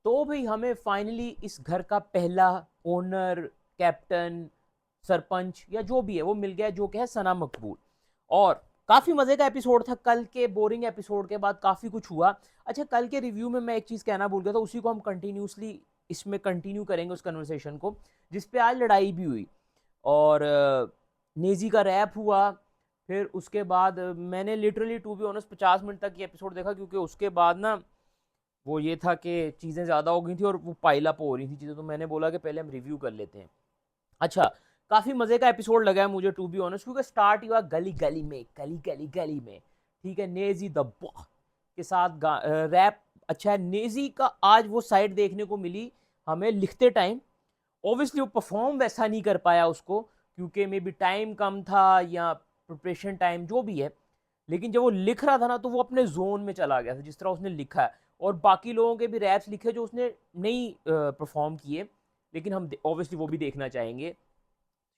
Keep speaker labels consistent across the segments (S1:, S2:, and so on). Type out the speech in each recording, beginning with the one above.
S1: तो भाई हमें फाइनली इस घर का पहला ओनर, कैप्टन, सरपंच या जो भी है वो मिल गया, जो कि है सना मकबूल। और काफी मजे का एपिसोड था। कल के बोरिंग एपिसोड के बाद काफी कुछ हुआ। अच्छा, कल के रिव्यू में मैं एक चीज कहना भूल गया था, उसी को हम कंटिन्यूसली इसमें कंटिन्यू करेंगे उस कन्वर्सेशन को, जिसपे आज लड़ाई भी हुई और नेजी का रैप हुआ। फिर उसके बाद मैंने literally to be honest 50 minute तक ये एपिसोड देखा, क्योंकि उसके बाद ना वो ये था कि चीज़ें ज़्यादा हो गई थी और वो पाइल अप हो रही थी चीज़ें, तो मैंने बोला कि पहले हम रिव्यू कर लेते हैं। अच्छा, काफ़ी मज़े का एपिसोड लगा है मुझे टू बी ऑनेस्ट, क्योंकि स्टार्ट ही हुआ गली गली में, गली गली गली में। ठीक है, नेजी दब्बा के साथ रैप। अच्छा है, नेजी का आज वो साइड देखने को मिली हमें लिखते टाइम। ऑब्वियसली वो परफॉर्म वैसा नहीं कर पाया उसको, क्योंकि मे बी टाइम कम था या प्रिपरेशन टाइम जो भी है। लेकिन जब वो लिख रहा था ना, तो वो अपने जोन में चला गया था जिस तरह उसने लिखा है। और बाकी लोगों के भी रैप्स लिखे जो उसने नहीं परफॉर्म किए, लेकिन हम ऑब्वियसली वो भी देखना चाहेंगे।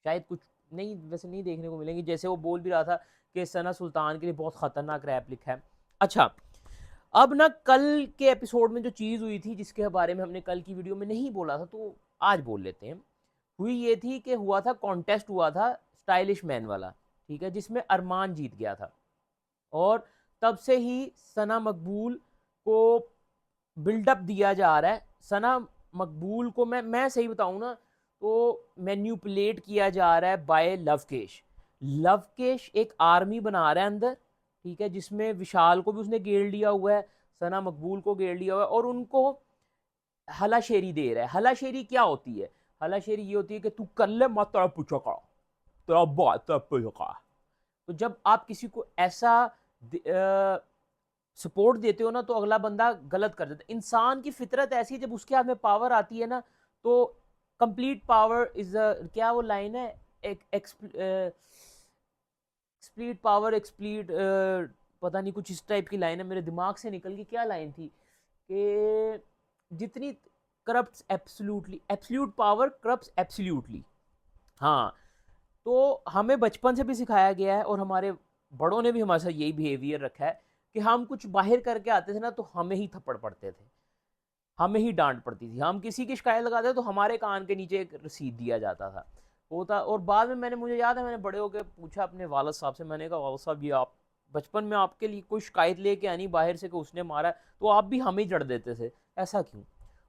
S1: शायद कुछ नहीं, वैसे नहीं देखने को मिलेंगे। जैसे वो बोल भी रहा था कि सना सुल्तान के लिए बहुत खतरनाक रैप लिखा है। अच्छा, अब ना कल के एपिसोड में जो चीज़ हुई थी जिसके बारे में हमने कल की वीडियो में नहीं बोला था, तो आज बोल लेते हैं। हुई ये थी कि हुआ था कॉन्टेस्ट, हुआ था स्टाइलिश मैन वाला, ठीक है, जिसमें अरमान जीत गया था। और तब से ही सना मकबूल को बिल्डअप दिया जा रहा है। सना मकबूल को मैं सही बताऊं ना, तो मैन्यूपुलेट किया जा रहा है बाय लवकेश। लवकेश एक आर्मी बना रहा है अंदर, ठीक है, जिसमें विशाल को भी उसने घेर लिया हुआ है, सना मकबूल को घेर लिया हुआ है, और उनको हलाशेरी दे रहा है। हलाशेरी क्या होती है? हलाशेरी ये होती है कि तू कर ले, मत तेरा पूछो का, तेरा बात पूछो का। तो जब आप किसी को ऐसा सपोर्ट देते हो ना, तो अगला बंदा गलत कर देता है। इंसान की फितरत ऐसी है, जब उसके हाथ में पावर आती है ना, तो कंप्लीट पावर इज क्या वो लाइन है, एक एक्सप्लीट पावर एक्सप्लीट, पता नहीं कुछ इस टाइप की लाइन है, मेरे दिमाग से निकल गई। क्या लाइन थी कि जितनी corrupt absolutely, absolute power corrupt absolutely. हाँ, तो हमें बचपन से भी सिखाया गया है और हमारे बड़ों ने भी हमारे साथ यही बिहेवियर रखा है कि हम कुछ बाहर करके आते थे ना, तो हमें ही थप्पड़ पड़ते थे, हमें ही डांट पड़ती थी। हम किसी की शिकायत लगाते तो हमारे कान के नीचे एक रसीद दिया जाता था, होता। और बाद में मुझे याद है, मैंने बड़े होकर पूछा अपने वालद साहब से, मैंने कहा वालद साहब, ये आप बचपन में आपके लिए कोई शिकायत लेके आनी बाहर से कि उसने मारा, तो आप भी हमें ही जड़ देते थे, ऐसा क्यों?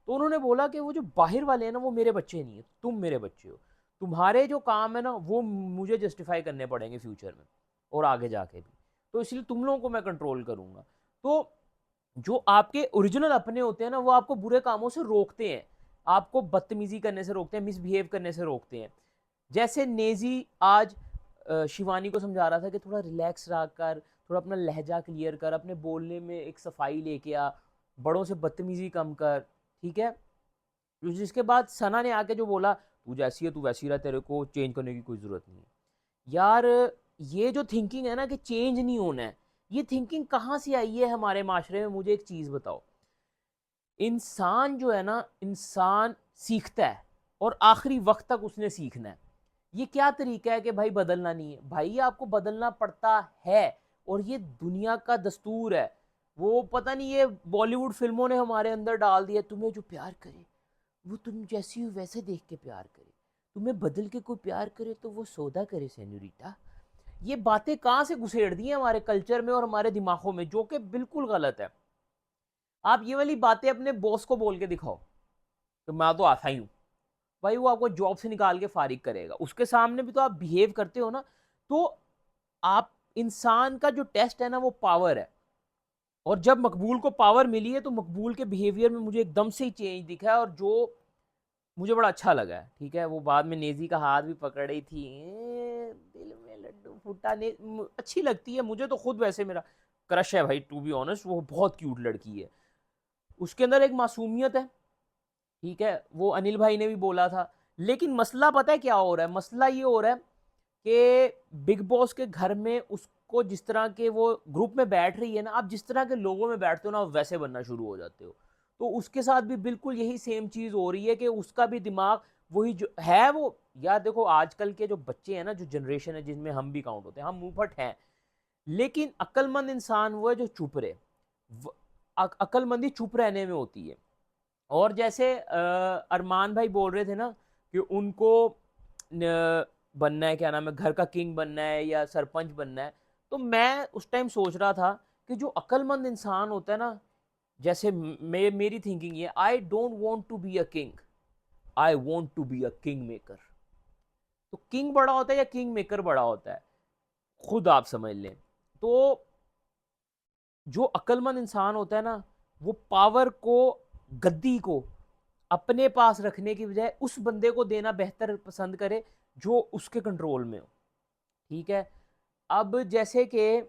S1: तो उन्होंने बोला कि वो जो बाहर वाले हैं ना, वो मेरे बच्चे नहीं है, तुम मेरे बच्चे हो। तुम्हारे जो काम है ना, वो मुझे जस्टिफाई करने पड़ेंगे फ्यूचर में और आगे जाके भी। तो इसलिए तुम लोगों को मैं कंट्रोल करूंगा। तो जो आपके ओरिजिनल अपने होते हैं ना, वो आपको बुरे कामों से रोकते हैं, आपको बदतमीजी करने से रोकते हैं, मिसबिहेव करने से रोकते हैं। जैसे नेजी आज शिवानी को समझा रहा था कि थोड़ा रिलैक्स रहा कर, थोड़ा अपना लहजा क्लियर कर, अपने बोलने में एक सफाई लेके आ, बड़ों से बदतमीजी कम कर, ठीक है। जिसके बाद सना ने आके जो बोला, तू जैसी है तू वैसी रह, तेरे को चेंज करने की कोई ज़रूरत नहीं है। यार, ये जो थिंकिंग है ना कि चेंज नहीं होना है, ये थिंकिंग कहाँ से आई है हमारे माशरे में? मुझे एक चीज़ बताओ। इंसान जो है ना, इंसान सीखता है और आखिरी वक्त तक उसने सीखना है। ये क्या तरीका है कि भाई बदलना नहीं है? भाई आपको बदलना पड़ता है, और ये दुनिया का दस्तूर है। वो पता नहीं, ये बॉलीवुड फिल्मों ने हमारे अंदर डाल दिया, तुम्हें जो प्यार करे वो तुम जैसी हो वैसे देख के प्यार करे, तुम्हें बदल के कोई प्यार करे तो वो सौदा करे सेन्यूरिटा। ये बातें कहाँ से घुसेड़ दी हैं हमारे कल्चर में और हमारे दिमागों में, जो कि बिल्कुल गलत है। आप ये वाली बातें अपने बॉस को बोल के दिखाओ तो मैं तो आता ही हूँ, भाई वो आपको जॉब से निकाल के फारिग करेगा। उसके सामने भी तो आप बिहेव करते हो ना। तो आप, इंसान का जो टेस्ट है ना, वो पावर है। और जब मकबूल को पावर मिली है, तो मकबूल के बिहेवियर में मुझे एकदम से ही चेंज दिखा है, और जो मुझे बड़ा अच्छा लगा है। ठीक है, वो बाद में नेजी का हाथ भी पकड़ रही थी, दिल में लड्डू फूटा ने, अच्छी लगती है मुझे तो खुद। वैसे मेरा क्रश है भाई, टू बी ऑनेस्ट, वो बहुत क्यूट लड़की है। उसके अंदर एक मासूमियत है, ठीक है, वो अनिल भाई ने भी बोला था। लेकिन मसला पता है क्या हो रहा है? मसला ये हो रहा है कि बिग बॉस के घर में उसको जिस तरह के वो ग्रुप में बैठ रही है ना, आप जिस तरह के लोगों में बैठते हो ना, वैसे बनना शुरू हो जाते हो। तो उसके साथ भी बिल्कुल यही सेम चीज हो रही है कि उसका भी दिमाग वही जो है वो। यार देखो, आजकल के जो बच्चे हैं ना, जो जनरेशन है जिनमें हम भी काउंट होते हैं, हम मुंहफट हैं। लेकिन अक्लमंद इंसान वो है जो चुप रहे। अक्लमंदी चुप रहने में होती है। और जैसे अरमान भाई बोल रहे थे ना कि उनको बनना है, क्या नाम है, घर का किंग बनना है या सरपंच बनना है, तो मैं उस टाइम सोच रहा था कि जो अक्लमंद इंसान होता है ना, जैसे मेरी थिंकिंग ये, I don't want to be a king, I want to be a king maker. तो किंग बड़ा होता है या किंग मेकर बड़ा होता है, खुद आप समझ लें। तो जो अक्लमंद इंसान होता है ना, वो पावर को, गद्दी को अपने पास रखने की बजाय उस बंदे को देना बेहतर पसंद करे जो उसके कंट्रोल में हो। ठीक है। अब जैसे कि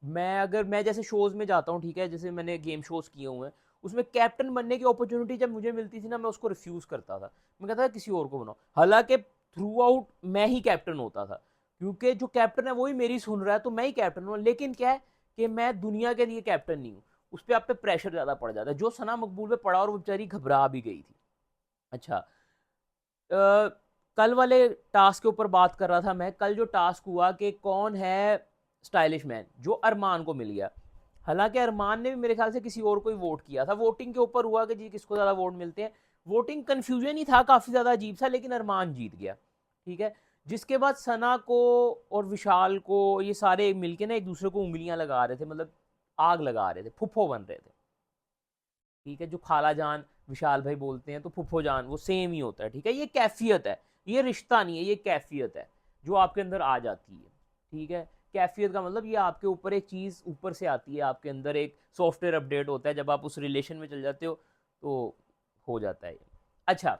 S1: मैं जैसे शोज में जाता हूँ, ठीक है, जैसे मैंने गेम शोज किए हुए हैं, उसमें कैप्टन बनने की अपॉर्चुनिटी जब मुझे मिलती थी ना, मैं उसको रिफ्यूज करता था। मैं कहता था किसी और को बनाओ, हालांकि थ्रू आउट मैं ही कैप्टन होता था, क्योंकि जो कैप्टन है वही मेरी सुन रहा है, तो मैं ही कैप्टन हूँ। लेकिन क्या है कि मैं दुनिया के लिए कैप्टन नहीं हूँ, उस पर आप पे प्रेशर ज्यादा पड़ जाता है, जो सना मकबूल पे पड़ा और वो बेचारी घबरा भी गई थी। अच्छा, कल वाले टास्क के ऊपर बात कर रहा था मैं। कल जो टास्क हुआ कि कौन है स्टाइलिश मैन, जो अरमान को मिल गया। हालांकि अरमान ने भी मेरे ख्याल से किसी और को ही वोट किया था, वोटिंग के ऊपर हुआ कि जी किसको ज़्यादा वोट मिलते हैं। वोटिंग कन्फ्यूजन ही था काफ़ी ज़्यादा अजीब सा, लेकिन अरमान जीत गया। ठीक है। जिसके बाद सना को और विशाल को ये सारे मिलके ना एक दूसरे को उंगलियां लगा रहे थे, मतलब आग लगा रहे थे, फुफ्फो बन रहे थे। ठीक है। जो खाला जान विशाल भाई बोलते हैं, तो फुफ्फो जान वो सेम ही होता है। ठीक है। ये कैफियत है, ये रिश्ता नहीं है, ये कैफियत है जो आपके अंदर आ जाती है। ठीक है। कैफियत का मतलब ये आपके ऊपर एक चीज़ ऊपर से आती है, आपके अंदर एक सॉफ्टवेयर अपडेट होता है, जब आप उस रिलेशन में चल जाते हो तो हो जाता है। अच्छा,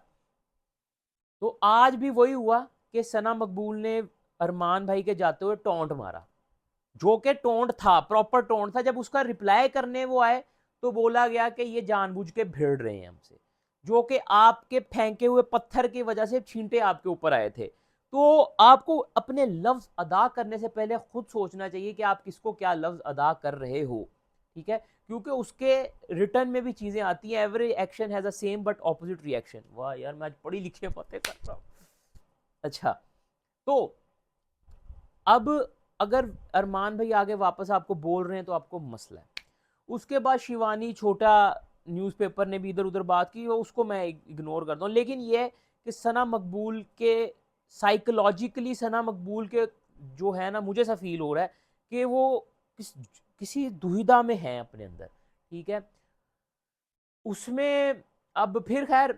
S1: तो आज भी वही हुआ कि सना मकबूल ने अरमान भाई के जाते हुए टोंट मारा, जो कि टोंट था, प्रॉपर टोंट था। जब उसका रिप्लाई करने वो आए, तो बोला गया कि ये जानबूझ के भिड़ रहे हैं हमसे, जो कि आपके फेंके हुए पत्थर की वजह से छींटे आपके ऊपर आए थे। तो आपको अपने लफ्ज अदा करने से पहले खुद सोचना चाहिए कि आप किसको क्या लफ्ज अदा कर रहे हो। ठीक है। क्योंकि उसके रिटर्न में भी चीजें आती हैं, every action has a same but opposite reaction. वाह यार, मैं आज पढ़ी लिखी बातें कर रहा हूं। अच्छा, तो अब अगर अरमान भाई आगे वापस आपको बोल रहे हैं, तो आपको मसला है। उसके बाद शिवानी छोटा न्यूज़पेपर ने भी इधर उधर बात की, वो उसको मैं इग्नोर करता हूँ। लेकिन ये कि सना मकबूल के साइकोलॉजिकली, सना मकबूल के जो है ना, मुझे ऐसा फील हो रहा है कि वो किसी दुविधा में है अपने अंदर। ठीक है। उसमें अब फिर खैर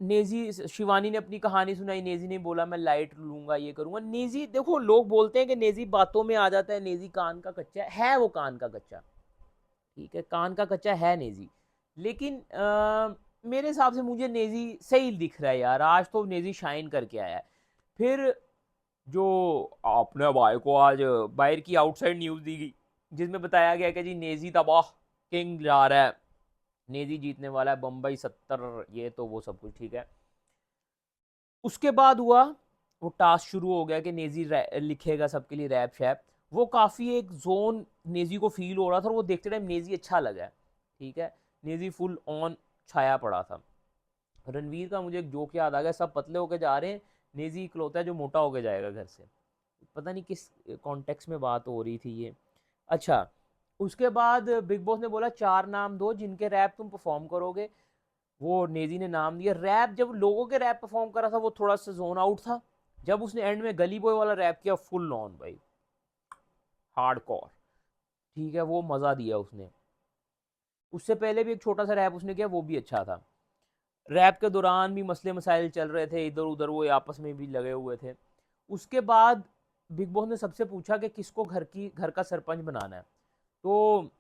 S1: नेजी, शिवानी ने अपनी कहानी सुनाई, नेजी ने बोला मैं लाइट लूंगा, ये करूंगा। नेजी, देखो लोग बोलते हैं कि नेजी बातों में आ जाता है, नेजी कान का कच्चा है, वो कान का कच्चा। ठीक है, कान का कच्चा है नेजी। लेकिन मेरे हिसाब से मुझे नेजी सही दिख रहा है यार, आज तो नेजी शाइन करके आया है। फिर जो आपने भाई को आज बाहर की आउटसाइड न्यूज़ दी गई, जिसमें बताया गया कि जी नेजी तबाह, किंग जा रहा है, नेजी जीतने वाला है, बम्बई 70, ये तो वो सब कुछ ठीक है। उसके बाद हुआ, वो टास्क शुरू हो गया कि नेजी लिखेगा सबके लिए रैप शैप। वो काफ़ी एक जोन नेजी को फील हो रहा था, और वो देखते टाइम नेजी अच्छा लगा। ठीक है। नेजी फुल ऑन छाया पड़ा था। रणवीर का मुझे एक जोक याद आ गया, सब पतले होके जा रहे हैं, नेजी इकलौता है जो मोटा होके जाएगा घर से। पता नहीं किस कॉन्टेक्स्ट में बात हो रही थी ये। अच्छा, उसके बाद बिग बॉस ने बोला 4 नाम दो जिनके रैप तुम परफॉर्म करोगे। वो नेजी ने नाम दिया रैप। जब लोगों के रैप परफॉर्म कर रहा था, वो थोड़ा सा जोन आउट था। जब उसने एंड में गली बॉय वाला रैप किया, फुल ऑन भाई, हार्डकोर। ठीक है, वो मजा दिया उसने। उससे पहले भी एक छोटा सा रैप उसने किया, वो भी अच्छा था। रैप के दौरान भी मसले मसाइल चल रहे थे इधर उधर, वो आपस में भी लगे हुए थे। उसके बाद बिग बॉस ने सबसे पूछा कि किसको घर का सरपंच बनाना है। तो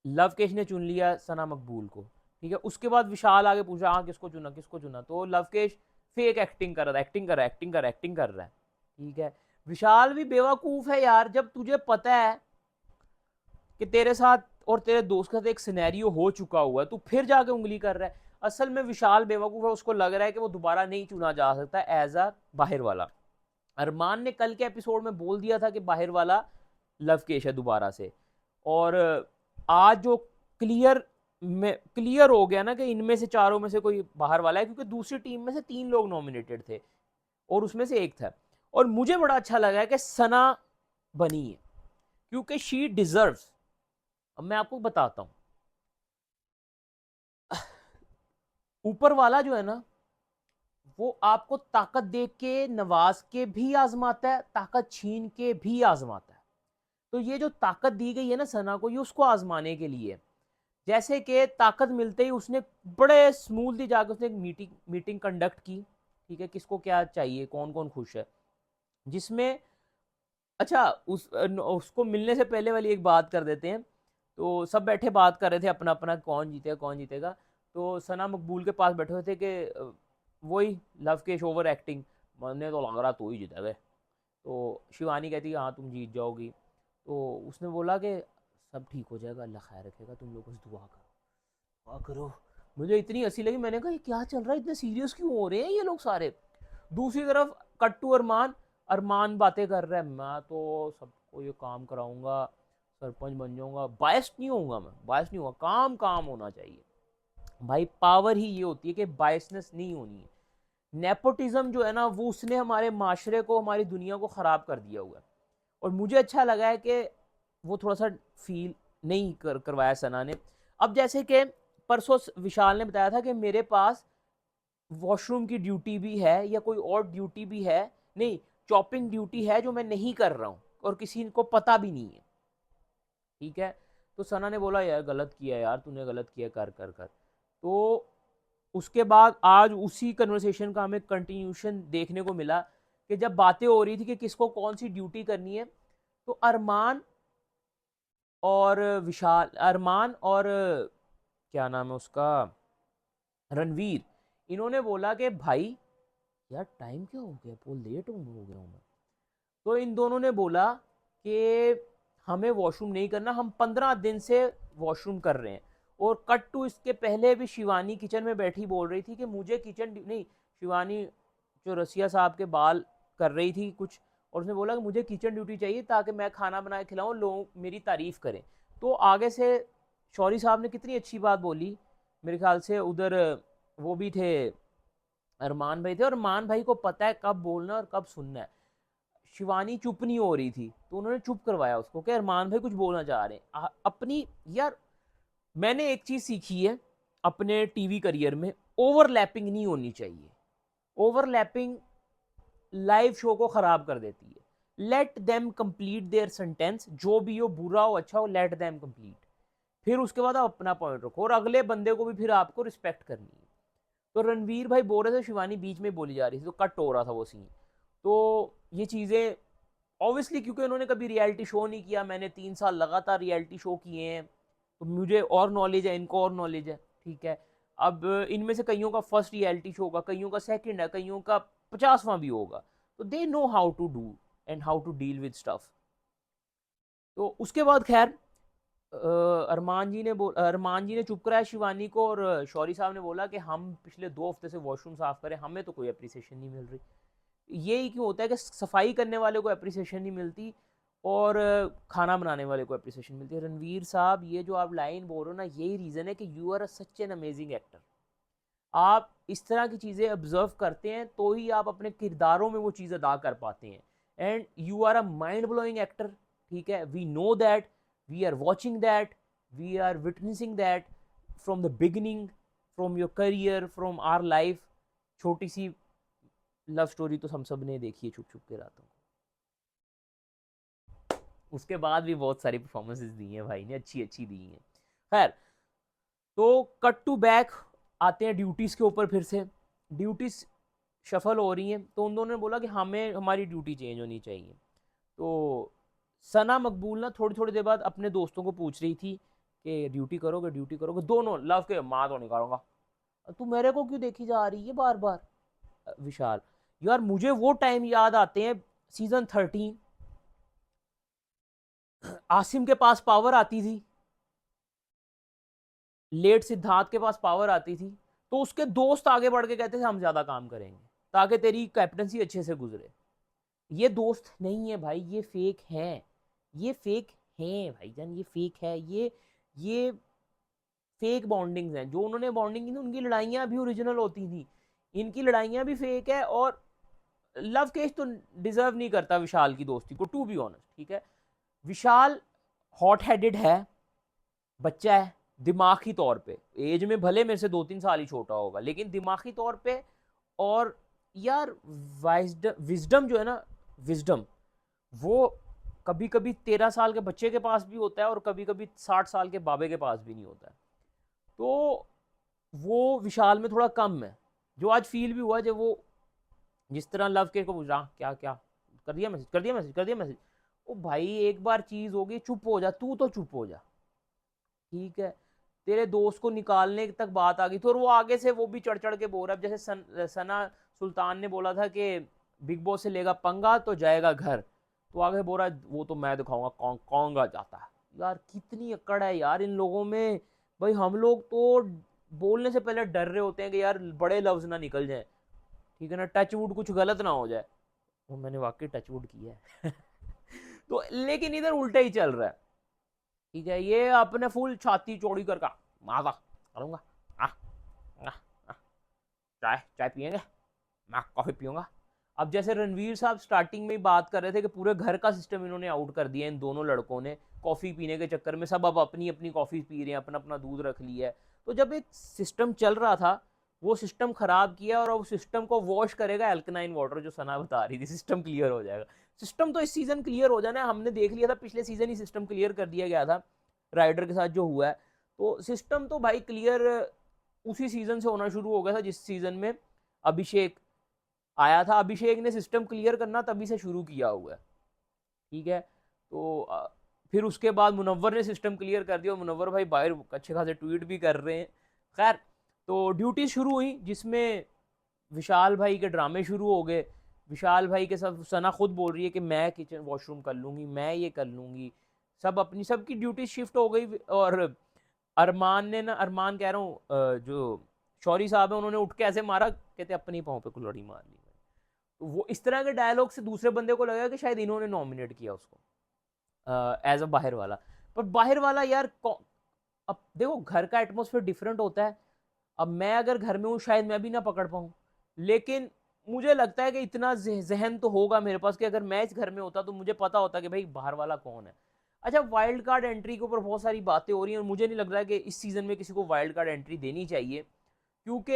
S1: लवकेश ने चुन लिया सना मकबूल को। ठीक है। उसके बाद विशाल आगे पूछा, हाँ किसको चुना, किसको चुना। तो लवकेश फेक एक्टिंग कर रहा था, एक्टिंग कर रहा है, एक्टिंग कर रहा है। ठीक है। विशाल भी बेवकूफ है यार, जब तुझे पता है कि तेरे साथ और तेरे दोस्त का एक सिनेरियो हो चुका हुआ है, तू फिर जाके उंगली कर रहा है। असल में विशाल बेवकूफ है, उसको लग रहा है कि वो दोबारा नहीं चुना जा सकता एज अ बाहर वाला। अरमान ने कल के एपिसोड में बोल दिया था कि बाहर वाला लवकेश है दोबारा से। और आज जो क्लियर में क्लियर हो गया ना कि इनमें से चारों में से कोई बाहर वाला है, क्योंकि दूसरी टीम में से 3 लोग नॉमिनेटेड थे और उसमें से एक था। और मुझे बड़ा अच्छा लगा है कि सना बनी है, क्योंकि शी डिजर्व्स। अब मैं आपको बताता हूं, ऊपर वाला जो है ना, वो आपको ताकत दे के नवाज के भी आजमाता है, ताकत छीन के भी आजमाता है। तो ये जो ताकत दी गई है ना सना को, ये उसको आजमाने के लिए। जैसे कि ताकत मिलते ही उसने बड़े स्मूथली जाकर उसने एक मीटिंग कंडक्ट की, ठीक है, किसको क्या चाहिए, कौन कौन खुश है, जिसमें अच्छा उसको मिलने से पहले वाली एक बात कर देते हैं। तो सब बैठे बात कर रहे थे अपना अपना, कौन जीतेगा कौन जीतेगा। तो सना मकबूल के पास बैठे हुए थे कि वही लवकेश ओवर एक्टिंग, मुझे तो लग रहा तू ही जीतेगा। तो शिवानी कहती है हाँ तुम जीत जाओगी। तो उसने बोला कि सब ठीक हो जाएगा, अल्लाह खैर रखेगा, तुम लोग बस दुआ करो दुआ करो। मुझे इतनी हंसी लगी, मैंने कहा ये क्या चल रहा है, इतने सीरियस क्यों हो रहे हैं ये लोग सारे। दूसरी तरफ कट टू अरमान, अरमान बातें कर रहा है, मैं तो सबको ये काम कराऊंगा, सरपंच बन जाऊंगा, बायस नहीं होऊंगा, मैं बायस नहीं होगा, काम काम होना चाहिए। भाई पावर ही ये होती है कि बायसनेस नहीं होनी है। नेपोटिज्म जो है ना, वो उसने हमारे माशरे को, हमारी दुनिया को ख़राब कर दिया हुआ है। और मुझे अच्छा लगा है कि वो थोड़ा सा फील नहीं करवाया सना ने। अब जैसे कि परसों विशाल ने बताया था कि मेरे पास वॉशरूम की ड्यूटी भी है या कोई और ड्यूटी भी है, नहीं चॉपिंग ड्यूटी है जो मैं नहीं कर रहा हूँ और किसी को पता भी नहीं है, ठीक है। तो सना ने बोला यार गलत किया यार, तूने गलत किया, कर कर कर। तो उसके बाद आज उसी कन्वर्सेशन का हमें कंटिन्यूशन देखने को मिला कि जब बातें हो रही थी कि किसको कौन सी ड्यूटी करनी है, तो अरमान और विशाल, अरमान और क्या नाम है उसका, रणवीर, इन्होंने बोला कि भाई यार टाइम क्या हो गया, बहुत लेट हो गया हूँ मैं। तो इन दोनों ने बोला कि हमें वॉशरूम नहीं करना, हम 15 दिन से वॉशरूम कर रहे हैं। और कट टू इसके पहले भी शिवानी किचन में बैठी बोल रही थी कि मुझे किचन नहीं, शिवानी जो रसिया साहब के बाल कर रही थी कुछ, और उसने बोला कि मुझे किचन ड्यूटी चाहिए ताकि मैं खाना बना के खिलाऊँ, लोग मेरी तारीफ करें। तो आगे से शौरी साहब ने कितनी अच्छी बात बोली, मेरे ख्याल से उधर वो भी थे, अरमान भाई थे, और अरमान भाई को पता है कब बोलना और कब सुनना है। शिवानी चुप नहीं हो रही थी तो उन्होंने चुप करवाया उसको कि अरमान भाई कुछ बोलना चाह रहे हैं अपनी। यार मैंने एक चीज सीखी है अपने टीवी करियर में, ओवरलैपिंग नहीं होनी चाहिए। ओवरलैपिंग लाइव शो को खराब कर देती है। Let them complete their sentence, जो भी हो, बुरा हो अच्छा हो, लेट देम कंप्लीट। फिर उसके बाद आप अपना पॉइंट रखो और अगले बंदे को भी फिर आपको रिस्पेक्ट करनी है। तो रणवीर भाई बोल रहे थे, शिवानी बीच में बोली जा रही थी तो कट हो रहा था वो सीन। तो ये चीज़ें ऑब्वियसली क्योंकि उन्होंने कभी रियलिटी शो नहीं किया, मैंने 3 साल लगातार रियलिटी शो किए हैं, तो मुझे और नॉलेज है, इनको और नॉलेज है, ठीक है। अब इनमें से कईयों का फर्स्ट रियलिटी शो होगा, कईयों का सेकंड है, कईयों का 50वां भी होगा। तो they know how to do and how to deal with stuff. तो उसके बाद खैर अरमान जी ने चुप कराया शिवानी को, और शौरी साहब ने बोला कि हम पिछले 2 हफ्ते से वॉशरूम साफ करें, हमें तो कोई अप्रिसिएशन नहीं मिल रही। यही क्यों होता है कि सफाई करने वाले को अप्रिसिएशन नहीं मिलती और खाना बनाने वाले को अप्रिसिएशन मिलती है। रणवीर साहब ये जो आप लाइन बोल रहे हो ना, यही रीज़न है कि you are such an amazing actor. आप इस तरह की चीज़ें ऑब्जर्व करते हैं तो ही आप अपने किरदारों में वो चीज़ अदा कर पाते हैं। And you are a mind blowing actor, ठीक है, we know that, we are watching that, we are witnessing that from the beginning, from your career, from our life. छोटी सी लव स्टोरी तो हम सब ने देखी है छुप छुप के रातों को, उसके बाद भी बहुत सारी परफॉर्मेंसेज दी हैं भाई ने, अच्छी अच्छी दी हैं। खैर, तो कट टू बैक आते हैं ड्यूटीज़ के ऊपर। फिर से ड्यूटीज़ शफल हो रही हैं, तो उन दोनों ने बोला कि हमें हमारी ड्यूटी चेंज होनी चाहिए। तो सना मकबूल ना थोड़ी थोड़ी देर बाद अपने दोस्तों को पूछ रही थी कि ड्यूटी करोगे, दोनों लव के, माँ तो नहीं करूँगा। तू मेरे को क्यों देखी जा रही है बार बार। विशाल, यार मुझे वो टाइम याद आते हैं, सीजन 13, आसिम के पास पावर आती थी, लेट सिद्धार्थ के पास पावर आती थी, तो उसके दोस्त आगे बढ़ के कहते थे हम ज्यादा काम करेंगे ताकि तेरी कैप्टनसी अच्छे से गुजरे। ये दोस्त नहीं है भाई, ये फेक है, ये फेक है भाईजान, ये फेक है, ये फेक बॉन्डिंग्स हैं। जो उन्होंने बॉन्डिंग की थी उनकी लड़ाइयाँ भी ओरिजिनल होती थी, इनकी लड़ाइयाँ भी फेक है। और लव केस तो डिजर्व नहीं करता विशाल की दोस्ती को, टू बी ऑनेस्ट, ठीक है। विशाल हॉट हेडेड है, बच्चा है, दिमागी तौर पे, एज में भले मेरे से 2-3 साल ही छोटा होगा, लेकिन दिमागी तौर पे। और यार विजडम जो है ना, विजडम वो कभी कभी 13 साल के बच्चे के पास भी होता है और कभी कभी 60 साल के बाबे के पास भी नहीं होता है। तो वो विशाल में थोड़ा कम है, जो आज फील भी हुआ जब वो जिस तरह लव के को पूछ रहा क्या क्या, कर दिया मैसेज, कर दिया मैसेज, कर दिया मैसेज। ओ भाई एक बार चीज हो गई, चुप हो जा, तू तो चुप हो जा, ठीक है। तेरे दोस्त को निकालने तक बात आ गई थी और वो आगे से वो भी चढ़ चढ़ के बोल रहा है, जैसे सना सुल्तान ने बोला था कि बिग बॉस से लेगा पंगा तो जाएगा घर, तो आगे बोल रहा है वो तो मैं दिखाऊंगा कौन कौन जाता है। यार कितनी अकड़ है यार इन लोगों में। भाई हम लोग तो बोलने से पहले डर रहे होते हैं कि यार बड़े लफ्ज ना निकल जाए, ठीक है ना, टच वुड कुछ गलत ना हो जाए। वो मैंने वाकई टच वुड किया है तो लेकिन इधर उल्टा ही चल रहा है, ठीक है। ये अपने फुल छाती चौड़ी कर का माजा करूंगा, आ, आ, आ, चाय चाय पियेंगे, मैं कॉफी पीऊंगा। अब जैसे रणवीर साहब स्टार्टिंग में ही बात कर रहे थे कि पूरे घर का सिस्टम इन्होंने आउट कर दिया इन दोनों लड़कों ने, कॉफी पीने के चक्कर में सब अब अपनी अपनी कॉफी पी रहे हैं, अपना अपना दूध रख लिया है। तो जब एक सिस्टम चल रहा था वो सिस्टम खराब किया, और अब सिस्टम को वॉश करेगा एल्कनाइन वाटर, जो सना बता रही थी सिस्टम क्लियर हो जाएगा। सिस्टम तो इस सीजन क्लियर हो जाना है, हमने देख लिया था पिछले सीजन ही सिस्टम क्लियर कर दिया गया था राइडर के साथ जो हुआ है। तो सिस्टम तो भाई क्लियर उसी सीजन से होना शुरू हो गया था जिस सीजन में अभिषेक आया था। अभिषेक ने सिस्टम क्लियर करना तभी से शुरू किया हुआ है, ठीक है। तो फिर उसके बाद मुनव्वर ने सिस्टम क्लियर कर दिया, और मुनव्वर भाई बाहर अच्छे खासे ट्वीट भी कर रहे हैं। खैर, तो ड्यूटी शुरू हुई जिसमें विशाल भाई के ड्रामे शुरू हो गए। विशाल भाई के साथ सना खुद बोल रही है कि मैं किचन वॉशरूम कर लूँगी, मैं ये कर लूँगी, सब अपनी सबकी ड्यूटी शिफ्ट हो गई। और अरमान ने ना, अरमान कह रहा हूँ जो शौरी साहब है, उन्होंने उठ के ऐसे मारा, कहते अपनी पाँव पे कुल्हाड़ी मार ली। तो वो इस तरह के डायलॉग से दूसरे बंदे को लगा कि शायद इन्होंने नॉमिनेट किया उसको एज अ बाहर वाला। पर बाहर वाला यार अब देखो घर का एटमोसफेयर डिफरेंट होता है। अब मैं अगर घर में हूँ शायद मैं भी ना पकड़ पाऊँ, लेकिन मुझे लगता है कि इतना जहन तो होगा मेरे पास कि अगर मैं इस घर में होता तो मुझे पता होता कि भाई बाहर वाला कौन है। अच्छा, वाइल्ड कार्ड एंट्री के ऊपर बहुत सारी बातें हो रही हैं और मुझे नहीं लग रहा है कि इस सीजन में किसी को वाइल्ड कार्ड एंट्री देनी चाहिए, क्योंकि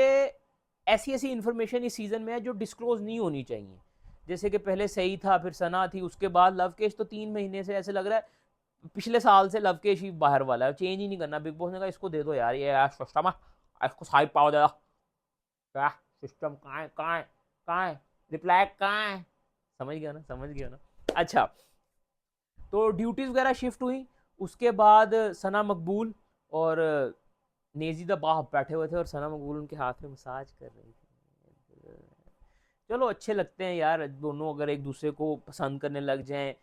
S1: ऐसी ऐसी इन्फॉर्मेशन इस सीजन में है जो डिस्क्लोज नहीं होनी चाहिए। जैसे कि पहले सही था, फिर सना थी, उसके बाद लवकेश, तो 3 महीने से ऐसे लग रहा है पिछले साल से लवकेश ही बाहर वाला है, चेंज ही नहीं करना। बिग बॉस ने कहा इसको दे दो यार, ये यार सिस्टम है, इसको साइड पाओ दे दो, क्या सिस्टम कहाँ है, कहाँ है, कहाँ है, रिप्लाई कहाँ है, समझ गया ना, समझ गया ना। अच्छा, तो ड्यूटीज वगैरह शिफ्ट हुई। उसके बाद सना मकबूल और नेजी द बाह बैठे हुए थे और सना मकबूल उनके हाथ में मसाज कर रही थी। चलो अच्छे लगते हैं यार दोनों, अगर एक दूसरे को पसंद करने लग जाएं,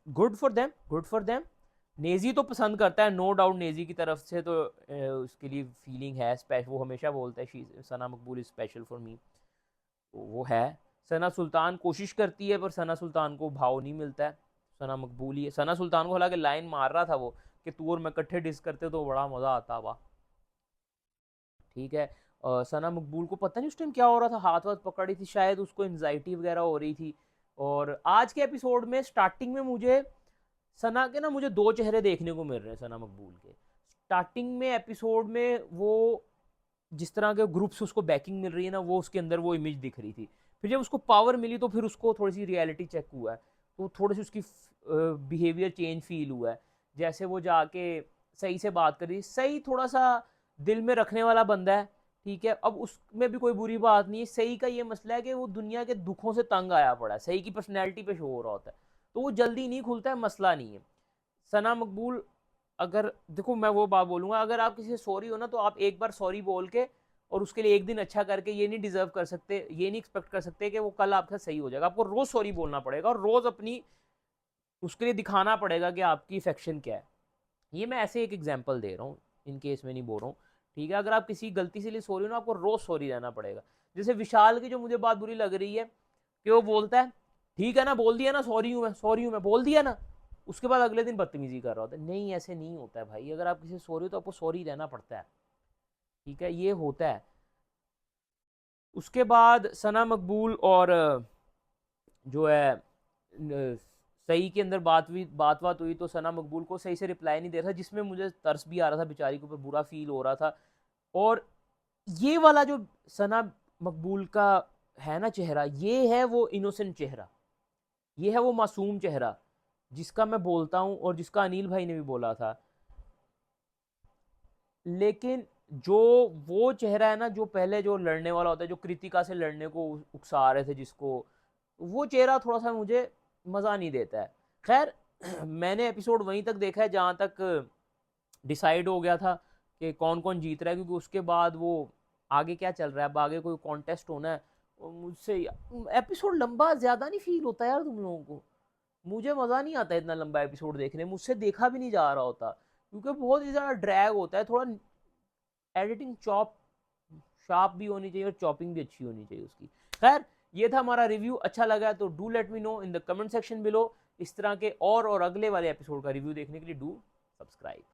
S1: good for them, good for them. Naezy तो पसंद करता है नो डाउट, नेजी की तरफ से तो उसके लिए फीलिंग है स्पेशल, वो हमेशा बोलता है सना मकबूल इज स्पेशल फॉर मी, तो वो है। सना सुल्तान कोशिश करती है पर सना सुल्तान को भाव नहीं मिलता है, सना मकबूल ही है। सना सुल्तान को हालांकि लाइन मार रहा था वो कि तू और मैं इकट्ठे डिस करते तो बड़ा मज़ा आता वाह, ठीक है। सना मकबूल को पता नहीं उस टाइम क्या हो रहा था, हाथ वाथ पकड़ी थी शायद, उसको एनजाइटी वगैरह हो रही थी। और आज के एपिसोड में स्टार्टिंग में मुझे सना के ना, मुझे दो चेहरे देखने को मिल रहे हैं सना मकबूल के। स्टार्टिंग में एपिसोड में वो जिस तरह के ग्रुप से उसको बैकिंग मिल रही है ना, वो उसके अंदर वो इमेज दिख रही थी। फिर जब उसको पावर मिली तो फिर उसको थोड़ी सी रियलिटी चेक हुआ है, तो थोड़ी सी उसकी बिहेवियर चेंज फील हुआ है। जैसे वो जाके सही से बात करी, सही थोड़ा सा दिल में रखने वाला बंदा है, ठीक है। अब उसमें भी कोई बुरी बात नहीं है। सही का ये मसला है कि वो दुनिया के दुखों से तंग आया पड़ा है, सही की पर्सनैलिटी पे शो हो रहा होता है, तो वो जल्दी नहीं खुलता है, मसला नहीं है। सना मकबूल, अगर देखो मैं वो बात बोलूँगा, अगर आप किसी से सॉरी हो ना तो आप एक बार सॉरी बोल के और उसके लिए एक दिन अच्छा करके ये नहीं डिजर्व कर सकते, ये नहीं एक्सपेक्ट कर सकते कि वो कल आपका सही हो जाएगा। आपको रोज़ सॉरी बोलना पड़ेगा और रोज़ अपनी उसके लिए दिखाना पड़ेगा कि आपकी इफेक्शन क्या है। ये मैं ऐसे एक एग्जाम्पल दे रहा हूँ, इन केस में नहीं बोल रहा हूँ, ठीक है। अगर आप किसी गलती से लिए सॉरी हो ना, आपको रोज़ सॉरी रहना पड़ेगा। जैसे विशाल की जो मुझे बात बुरी लग रही है कि वो बोलता है ठीक है ना, बोल दिया ना, सॉरी हूँ मैं, सॉरी हूँ मैं, बोल दिया ना, उसके बाद अगले दिन बदतमीजी कर रहा होता है। नहीं, ऐसे नहीं होता है भाई, अगर आप किसी से सॉरी हो तो आपको सॉरी रहना पड़ता है, ठीक है, ये होता है। उसके बाद सना मकबूल और जो है सही के अंदर बात हुई तो सना मकबूल को सही से रिप्लाई नहीं दे रहा, जिसमें मुझे तरस भी आ रहा था, बेचारी के ऊपर बुरा फील हो रहा था। और ये वाला जो सना मकबूल का है ना चेहरा, ये है वो इनोसेंट चेहरा, ये है वो मासूम चेहरा जिसका मैं बोलता हूँ और जिसका अनिल भाई ने भी बोला था। लेकिन जो वो चेहरा है ना, जो पहले जो लड़ने वाला होता है, जो कृतिका से लड़ने को उकसा रहे थे जिसको, वो चेहरा थोड़ा सा मुझे मज़ा नहीं देता है। खैर मैंने एपिसोड वहीं तक देखा है जहाँ तक डिसाइड हो गया था कि कौन कौन जीत रहा है, क्योंकि उसके बाद वो आगे क्या चल रहा है, अब आगे कोई कॉन्टेस्ट होना है। और मुझसे एपिसोड लंबा ज़्यादा नहीं फील होता यार तुम लोगों को? मुझे मज़ा नहीं आता इतना लंबा एपिसोड देखने, मुझसे देखा भी नहीं जा रहा होता, क्योंकि बहुत ही ज़्यादा ड्रैग होता है। थोड़ा एडिटिंग शार्प भी होनी चाहिए और चॉपिंग भी अच्छी होनी चाहिए उसकी। खैर ये था हमारा रिव्यू, अच्छा लगा तो do let me know in the comment section below. इस तरह के और अगले वाले एपिसोड का रिव्यू देखने के लिए डू सब्सक्राइब।